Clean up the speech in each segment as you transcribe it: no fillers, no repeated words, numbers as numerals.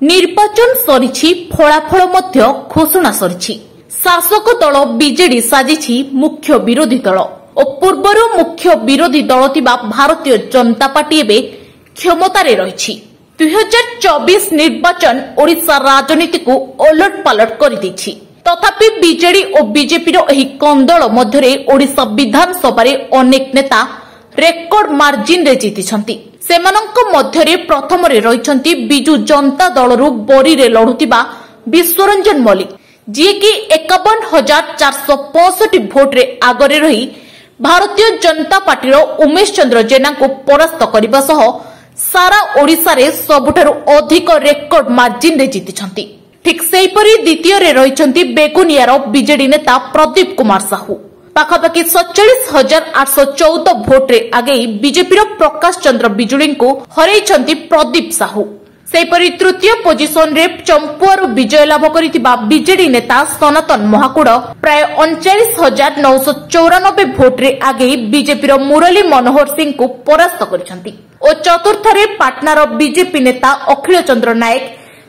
निर्वाचन सरिछि फलाफल मध्य घोषणा सरिछि। शासक दल बीजेडी साजिछि मुख्य विरोधी दल और पूर्वर मुख्य विरोधी दल थिबा भारतीय जनता पार्टी एबे क्षमतारे रहिछि। 2024 निर्वाचन ओडिशा राजनीति को ओलट पालट कर दैछि। तथापि बीजेडी और बीजेपी रो एही कंदल मध्यरे ओडिशा विधानसभा रे अनेक नेता रेकर्ड मार्जिन रे जीतिछंती। सेमानंक मध्यरे प्रथम रे रहिछंती बिजु जनता दलरु बरीरे लढुतिबा विश्वरंजन मल्लिक, जी की 51,465 भोट रे आगरे रही भारतीय जनता पार्टी रो उमेश चंद्र जेना को परास्त करबा सह सारा ओडिशा रे सबुठारु अधिक रेकर्ड मार्जिन रे जीतिछंती। ठीक सेहीपरि द्वितीय रे रहिछंती बेगुनियार बीजेडी नेता प्रदीप कुमार साहू, पाखापाखि 47,814 भोट रे आगे बीजेपी प्रकाश चंद्र बिजुली को हरैछंती प्रदीप साहू। सेहीपरि तृतीय पोजिशन रे चंपुआरु विजय लाभ करितिबा बीजेडी नेता सनातन महाकुड़ प्राय 39,994 भोट रे आगे बीजेपी मुरली मनोहर सिंह को परास्त करिसंती और चतुर्थ रे पाटनार बीजेपी नेता अखिल चंद्र नायक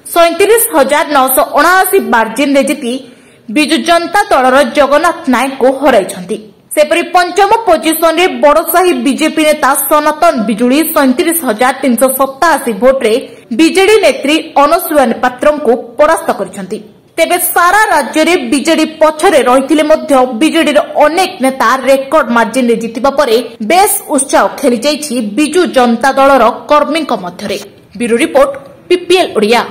37,979 मार्जिन रे जीति बिजु जनता दलर जगन्नाथ नायक को हराइछंती। सेपरि पंचम पोजिशन रे बड़साही बीजेपी नेता सनातन बिजुली 37,387 भोट रे बीजेडी नेत्री अनसुया पात्र को परास्त करिसंती। तेबे सारा राज्य रे बीजेडी पछरे रहिथिले मध्य बीजेडी रो अनेक नेता रेकर्ड मार्जिन रे जितिबा परे बेस उत्साह खेली जाइछि बिजु जनता दलर कर्मीक मध्यरे। Bureau report PPL Odia.